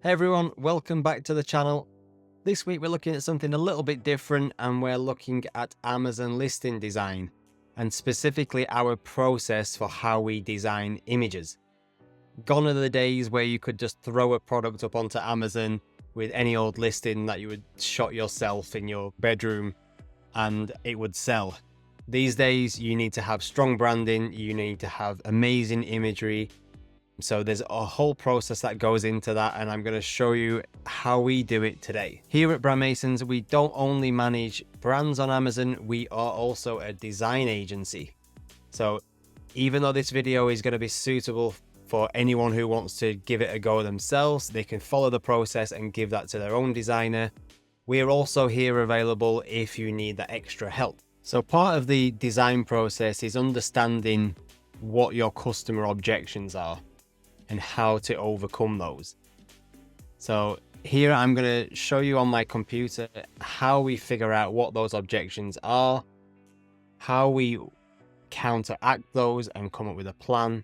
Hey everyone, welcome back to the channel. This week we're looking at something a little bit different and we're looking at Amazon listing design and specifically our process for how we design images. Gone are the days where you could just throw a product up onto Amazon with any old listing that you would shot yourself in your bedroom and it would sell. These days you need to have strong branding, you need to have amazing imagery. So there's a whole process that goes into that, and I'm going to show you how we do it today. Here at Brand Masons, we don't only manage brands on Amazon, we are also a design agency. So even though this video is going to be suitable for anyone who wants to give it a go themselves, they can follow the process and give that to their own designer. We are also here available if you need that extra help. So part of the design process is understanding what your customer objections are and how to overcome those. So here I'm going to show you on my computer how we figure out what those objections are, how we counteract those and come up with a plan,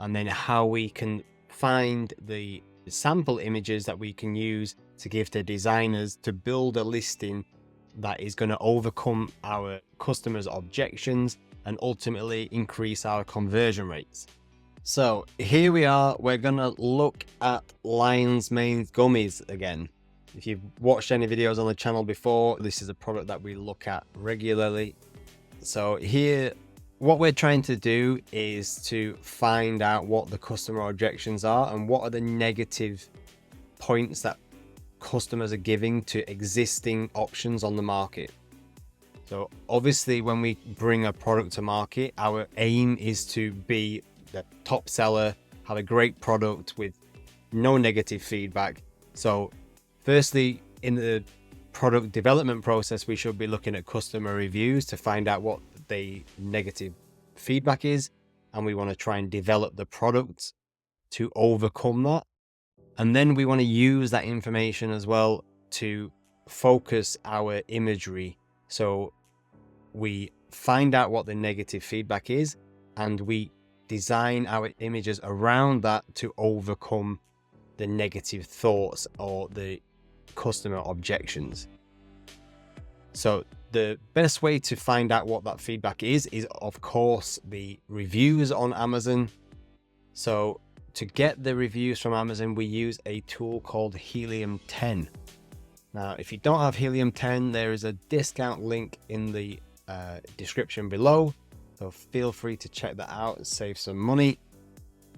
and then how we can find the sample images that we can use to give to designers to build a listing that is going to overcome our customers' objections and ultimately increase our conversion rates. So here we are, we're gonna look at Lion's Mane gummies again. If you've watched any videos on the channel before, this is a product that we look at regularly. So here, what we're trying to do is to find out what the customer objections are and what are the negative points that customers are giving to existing options on the market. So obviously when we bring a product to market, our aim is to be the top seller, have a great product with no negative feedback. So firstly, in the product development process, we should be looking at customer reviews to find out what the negative feedback is, and we want to try and develop the product to overcome that. And then we want to use that information as well to focus our imagery. So we find out what the negative feedback is and we design our images around that to overcome the negative thoughts or the customer objections. So the best way to find out what that feedback is of course the reviews on Amazon. So to get the reviews from Amazon, we use a tool called Helium 10. Now, if you don't have Helium 10, there is a discount link in the description below. So feel free to check that out and save some money.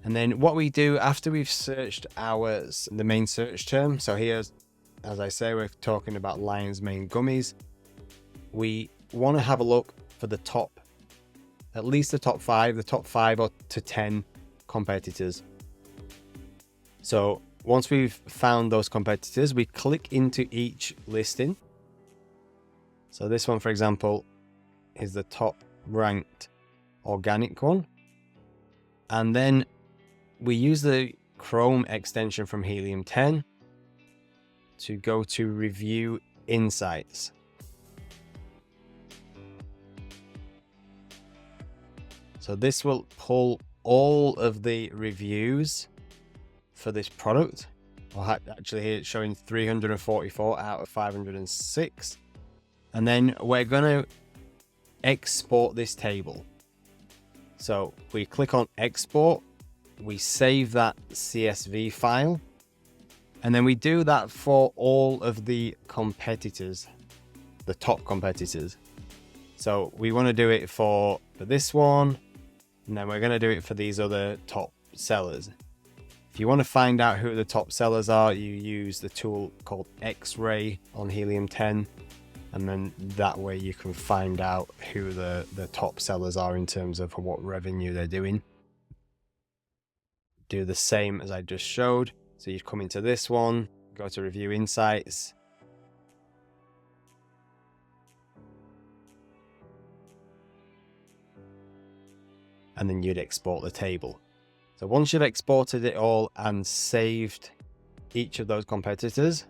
And then what we do after we've searched the main search term. So here's, as I say, we're talking about Lion's Mane gummies. We want to have a look for the top, at least the top 5 or to 10 competitors. So once we've found those competitors, we click into each listing. So this one, for example, is the top ranked organic one, and then we use the Chrome extension from Helium 10 to go to review insights. So this will pull all of the reviews for this product. Actually here it's showing 344 out of 506, and then we're going to export this table. So we click on export, we save that CSV file, and then we do that for all of the competitors, the top competitors. So we want to do it for this one, and then we're going to do it for these other top sellers. If you want to find out who the top sellers are, you use the tool called X-Ray on Helium 10. And then that way you can find out who the top sellers are in terms of what revenue they're doing. Do the same as I just showed. So you'd come into this one, go to review insights. And then you'd export the table. So once you've exported it all and saved each of those competitors,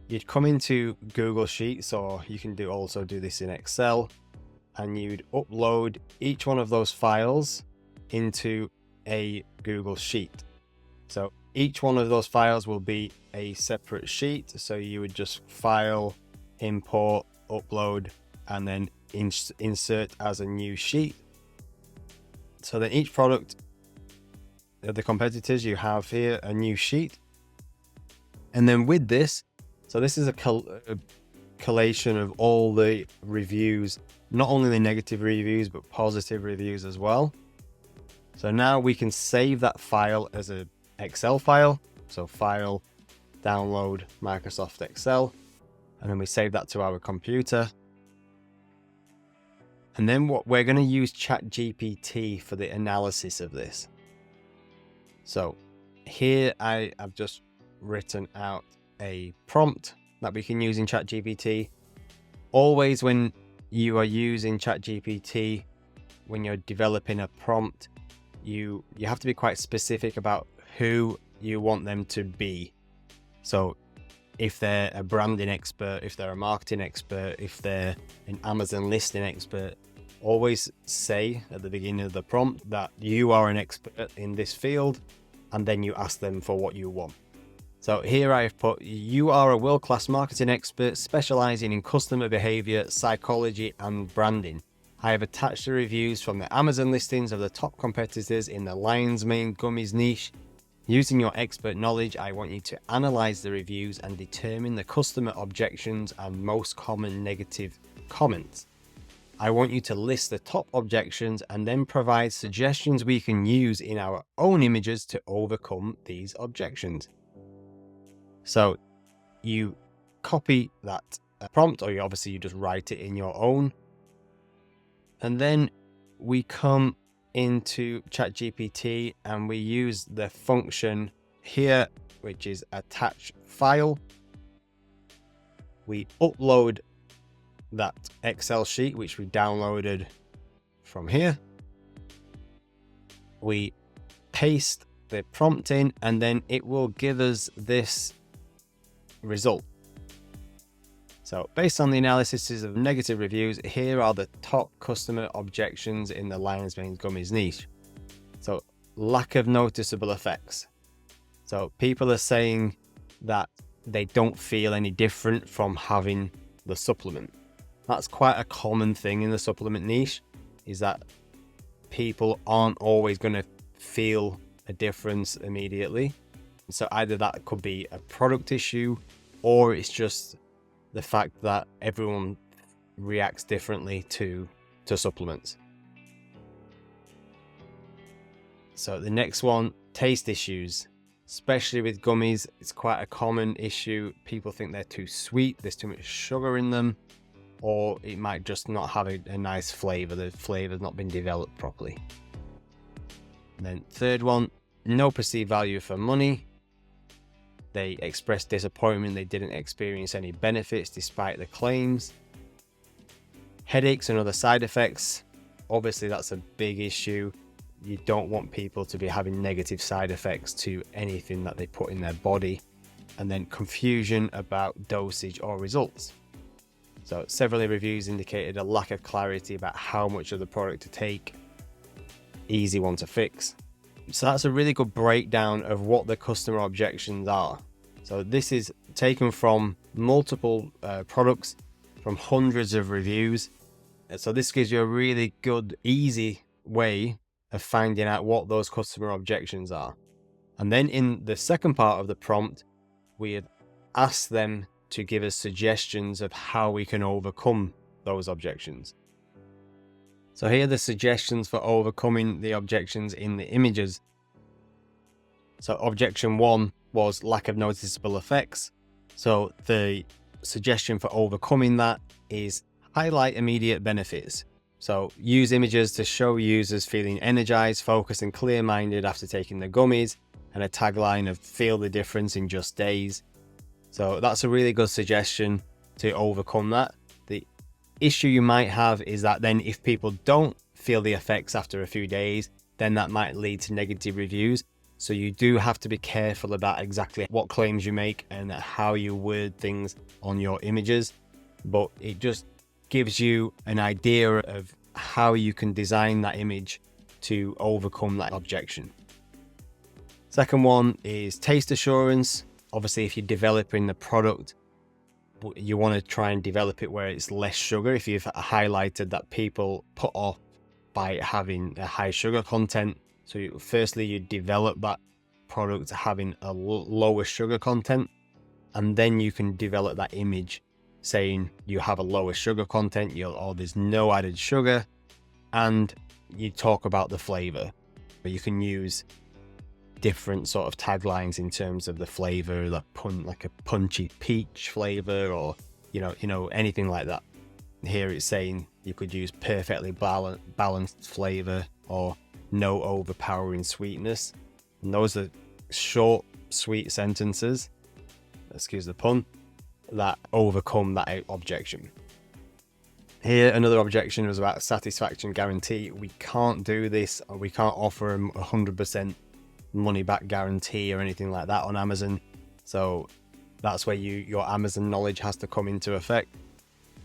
you'd come into Google Sheets, or you can also do this in Excel, and you'd upload each one of those files into a Google Sheet. So Each one of those files will be a separate sheet. So you would just file, import, upload, and then insert as a new sheet. So then each product of the competitors, you have here a new sheet. And then with this, so this is a collation of all the reviews, not only the negative reviews, but positive reviews as well. So now we can save that file as a Excel file. So file, download Microsoft Excel, and then we save that to our computer. And then what we're going to use ChatGPT for the analysis of this. So here I have just written out a prompt that we can use in ChatGPT. Always when you are using ChatGPT, when you're developing a prompt, you have to be quite specific about who you want them to be. So if they're a branding expert, if they're a marketing expert, if they're an Amazon listing expert, always say at the beginning of the prompt that you are an expert in this field, and then you ask them for what you want. So here I've put, you are a world-class marketing expert specializing in customer behavior, psychology, and branding. I have attached the reviews from the Amazon listings of the top competitors in the Lion's Mane gummies niche. Using your expert knowledge, I want you to analyze the reviews and determine the customer objections and most common negative comments. I want you to list the top objections and then provide suggestions we can use in our own images to overcome these objections. So you copy that prompt, or you just write it in your own. And then we come into ChatGPT and we use the function here, which is attach file. We upload that Excel sheet, which we downloaded from here. We paste the prompt in, and then it will give us this result. So based on the analysis of negative reviews, here are the top customer objections in the Lion's Mane gummies niche. So lack of noticeable effects. So people are saying that they don't feel any different from having the supplement. That's quite a common thing in the supplement niche, is that people aren't always going to feel a difference immediately. So either that could be a product issue, or it's just the fact that everyone reacts differently to supplements. So the next one, taste issues. Especially with gummies, it's quite a common issue. People think they're too sweet, there's too much sugar in them, or it might just not have a nice flavor. The flavor's not been developed properly. And then third one, no perceived value for money. They expressed disappointment they didn't experience any benefits despite the claims. Headaches and other side effects. Obviously, that's a big issue. You don't want people to be having negative side effects to anything that they put in their body. And then confusion about dosage or results. So several reviews indicated a lack of clarity about how much of the product to take. Easy one to fix. So that's a really good breakdown of what the customer objections are. So this is taken from multiple products, from hundreds of reviews. So this gives you a really good, easy way of finding out what those customer objections are. And then in the second part of the prompt, we had asked them to give us suggestions of how we can overcome those objections. So here are the suggestions for overcoming the objections in the images. So objection 1 was lack of noticeable effects. So the suggestion for overcoming that is highlight immediate benefits. So use images to show users feeling energized, focused, and clear-minded after taking the gummies, and a tagline of feel the difference in just days. So that's a really good suggestion to overcome that. The issue you might have is that then if people don't feel the effects after a few days, then that might lead to negative reviews. So you do have to be careful about exactly what claims you make and how you word things on your images. But it just gives you an idea of how you can design that image to overcome that objection. Second one is taste assurance. Obviously, if you're developing the product, you want to try and develop it where it's less sugar. If you've highlighted that people put off by having a high sugar content, so firstly you develop that product having a lower sugar content, and then you can develop that image saying you have a lower sugar content, or there's no added sugar, and you talk about the flavor. You can use different sort of taglines in terms of the flavor, like a punchy peach flavor, or you know anything like that. Here it's saying you could use perfectly balanced flavor or no overpowering sweetness, and those are short, sweet sentences, excuse the pun, that overcome that objection. Here, another objection was about satisfaction guarantee. We can't do this, or we can't offer a 100% money back guarantee or anything like that on Amazon. So that's where your Amazon knowledge has to come into effect.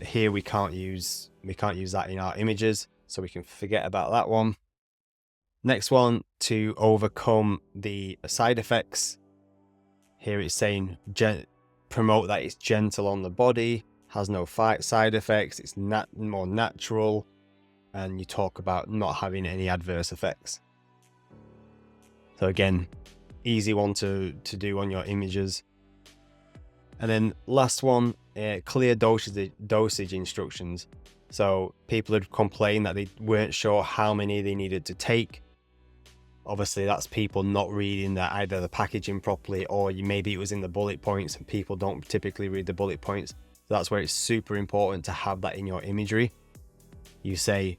Here we can't use that in our images, so we can forget about that one. Next one, to overcome the side effects. Here it's saying promote that it's gentle on the body, has no side effects, it's more natural, and you talk about not having any adverse effects. So again, easy one to do on your images. And then last one, clear dosage instructions. So people had complained that they weren't sure how many they needed to take. Obviously, that's people not reading either the packaging properly, or maybe it was in the bullet points, and people don't typically read the bullet points. So that's where it's super important to have that in your imagery. You say,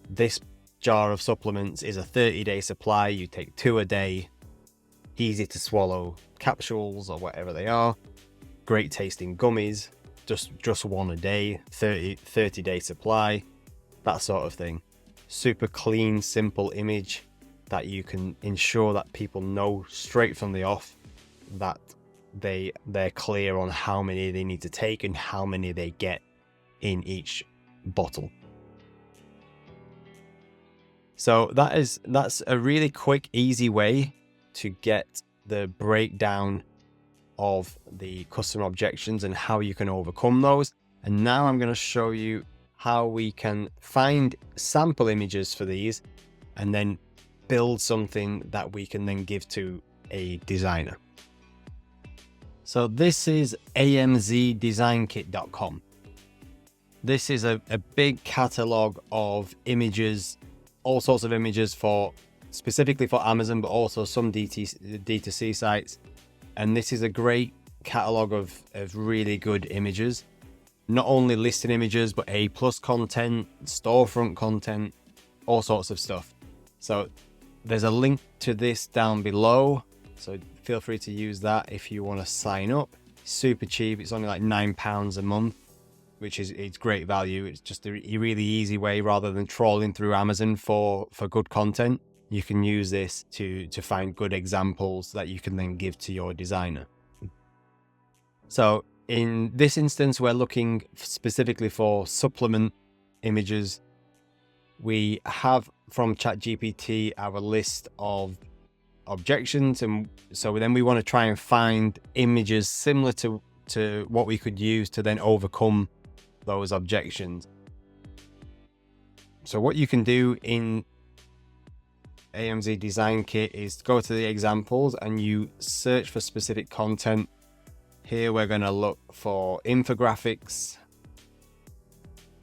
this jar of supplements is a 30-day supply. You take 2 a day, easy to swallow capsules or whatever they are, great tasting gummies, just 1 a day, 30-day supply, that sort of thing. Super clean, simple image that you can ensure that people know straight from the off that they're clear on how many they need to take and how many they get in each bottle. So that's a really quick, easy way to get the breakdown of the customer objections and how you can overcome those. And now I'm going to show you how we can find sample images for these and then build something that we can then give to a designer. So this is amzdesignkit.com. This is a big catalog of images, all sorts of images specifically for Amazon, but also some D2C sites. And this is a great catalog of really good images, not only listing images, but A+ content, storefront content, all sorts of stuff. So there's a link to this down below, so feel free to use that if you want to sign up. Super cheap, it's only like £9 a month, which it's great value. It's just a really easy way, rather than trawling through Amazon for good content. You can use this to find good examples that you can then give to your designer. So in this instance, we're looking specifically for supplement images. We have from ChatGPT our list of objections, and so then we want to try and find images similar to what we could use to then overcome those objections. So what you can do in AMZ Design Kit is go to the examples and you search for specific content. Here we're going to look for infographics,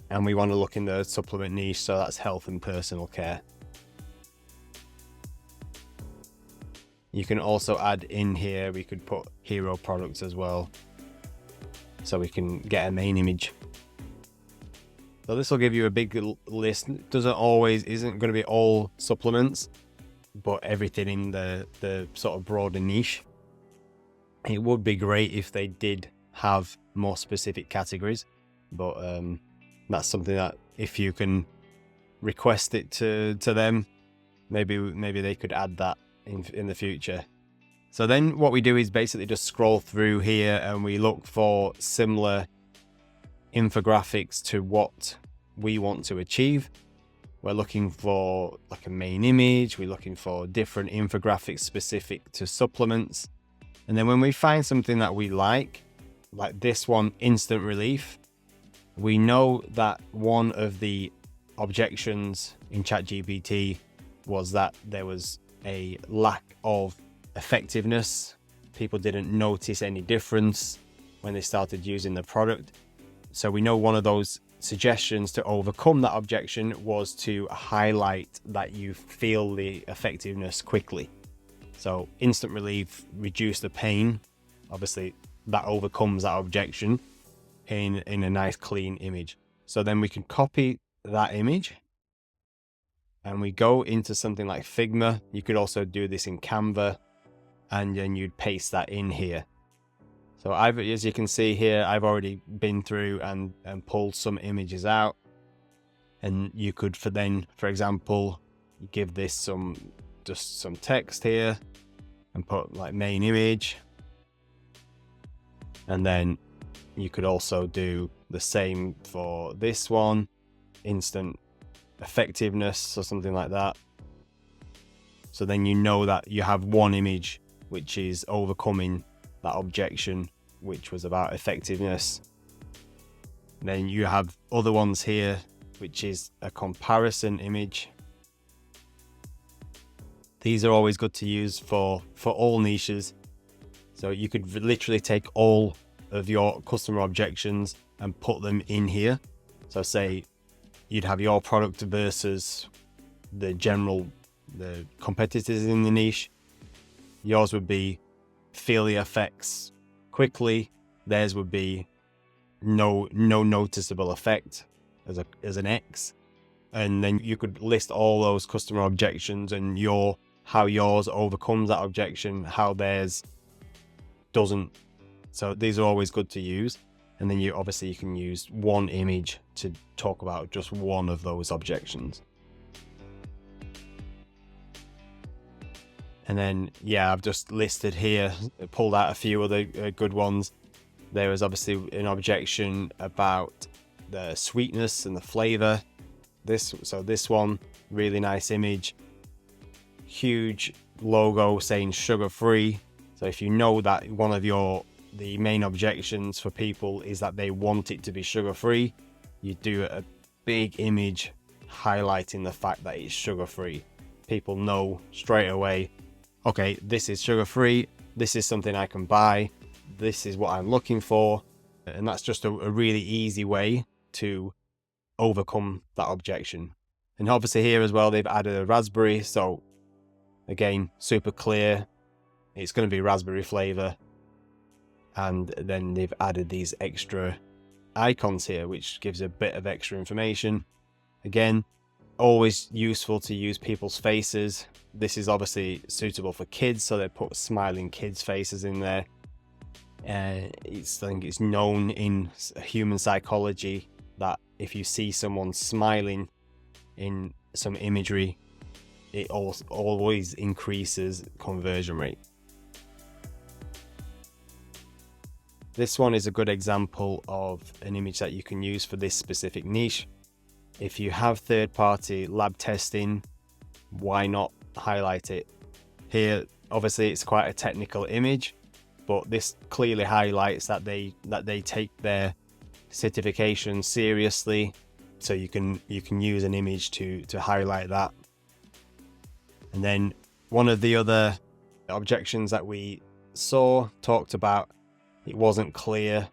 and we want to look in the supplement niche, so that's health and personal care. You can also add in here, we could put hero products as well, so we can get a main image. So this will give you a big list. Isn't going to be all supplements, but everything in the sort of broader niche. It would be great if they did have more specific categories, but that's something that if you can request it to them, maybe they could add that in the future. So then what we do is basically just scroll through here and we look for similar infographics to what we want to achieve. we're looking for like a main image, we're looking for different infographics specific to supplements. And then when we find something that we like this one, Instant Relief, we know that one of the objections in ChatGPT was that there was a lack of effectiveness. People didn't notice any difference when they started using the product. So we know one of those suggestions to overcome that objection was to highlight that you feel the effectiveness quickly. So Instant Relief reduce the pain. Obviously that overcomes that objection in a nice clean image. So then we can copy that image and we go into something like Figma. You could also do this in Canva, and then you'd paste that in here. So as you can see here, I've already been through and pulled some images out, and you could for example, give this just some text here and put like main image. And then you could also do the same for this one, instant effectiveness or something like that. So then you know that you have one image which is overcoming that objection, which was about effectiveness. Then you have other ones here, which is a comparison image. These are always good to use for all niches. So you could literally take all of your customer objections and put them in here. So say you'd have your product versus the competitors in the niche. Yours would be feel the effects quickly. Theirs would be no noticeable effect as an X. And then you could list all those customer objections and how yours overcomes that objection, how theirs doesn't. So these are always good to use. And then you can use one image to talk about just one of those objections. And then, yeah, I've just listed here, pulled out a few other good ones. There was obviously an objection about the sweetness and the flavor. This one, really nice image, huge logo saying sugar-free. So if you know that one of the main objections for people is that they want it to be sugar-free, you do a big image highlighting the fact that it's sugar-free. People know straight away, okay, this is sugar-free, this is something I can buy, this is what I'm looking for. And that's just a really easy way to overcome that objection. And obviously here as well, they've added a raspberry. So again, super clear. It's going to be raspberry flavor. And then they've added these extra icons here, which gives a bit of extra information. Again, always useful to use people's faces. This is obviously suitable for kids, so they put smiling kids' faces in there. I think it's known in human psychology that if you see someone smiling in some imagery, it always increases conversion rate. This one is a good example of an image that you can use for this specific niche. If you have third-party lab testing, why not highlight it? Here, obviously, it's quite a technical image, but this clearly highlights that they take their certification seriously. So you can use an image to highlight that. And then one of the other objections that we talked about, it wasn't clear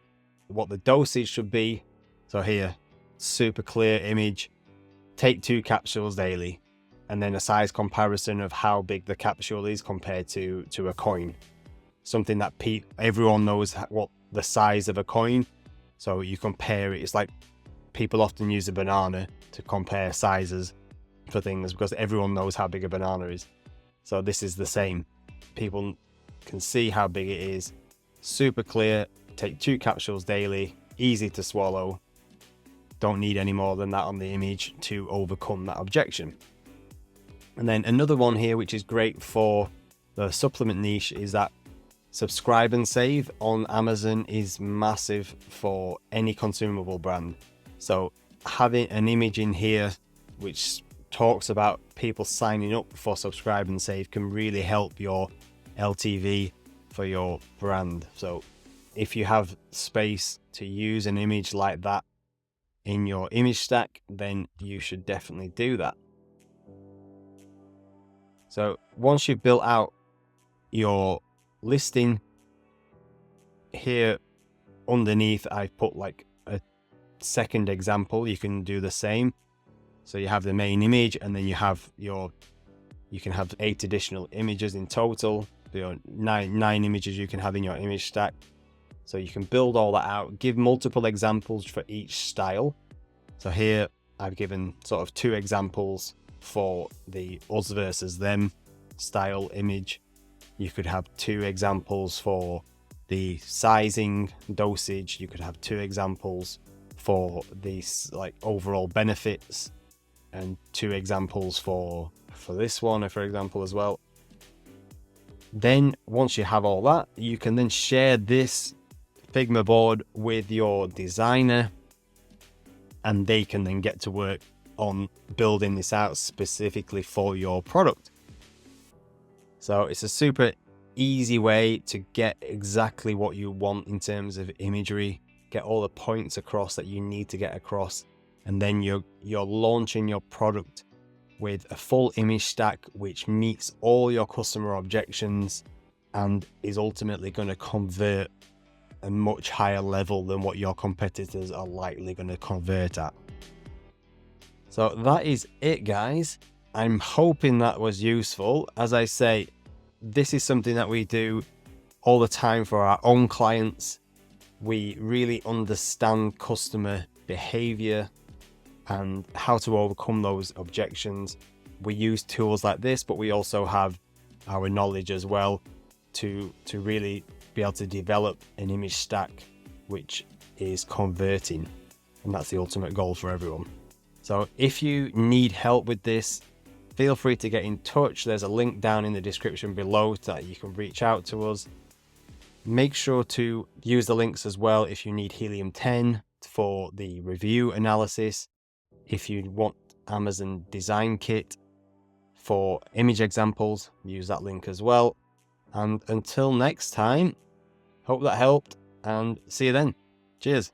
what the dosage should be. So here, super clear image, take 2 capsules daily, and then a size comparison of how big the capsule is compared to a coin. Something that everyone knows what the size of a coin. So you compare it. It's like people often use a banana to compare sizes for things because everyone knows how big a banana is. So this is the same. People can see how big it is. Super clear, take 2 capsules daily, easy to swallow. Don't need any more than that on the image to overcome that objection. And then another one here, which is great for the supplement niche, is that subscribe and save on Amazon is massive for any consumable brand. So having an image in here which talks about people signing up for Subscribe and Save can really help your LTV for your brand. So if you have space to use an image like that in your image stack, then you should definitely do that. So once you've built out your listing, here underneath I've put like a second example. You can do the same. So you have the main image, and then you can have 8 additional images in total. So nine images you can have in your image stack. So you can build all that out, give multiple examples for each style. So here I've given sort of 2 examples for the us versus them style image. You could have 2 examples for the sizing, dosage. You could have 2 examples for these like overall benefits, and 2 examples for this one, for example, as well. Then once you have all that, you can then share this Figma board with your designer, and they can then get to work on building this out specifically for your product. So it's a super easy way to get exactly what you want in terms of imagery, get all the points across that you need to get across, and then you're launching your product with a full image stack which meets all your customer objections and is ultimately going to convert a much higher level than what your competitors are likely going to convert at. So that is it, guys. I'm hoping that was useful. As I say, this is something that we do all the time for our own clients. We really understand customer behavior and how to overcome those objections. We use tools like this, but we also have our knowledge as well to really be able to develop an image stack which is converting, and that's the ultimate goal for everyone. So if you need help with this, feel free to get in touch. There's a link down in the description below that you can reach out to us. Make sure to use the links as well if you need Helium 10 for the review analysis. If you want Amazon Design Kit for image examples, use that link as well. And until next time, hope that helped, and see you then. Cheers.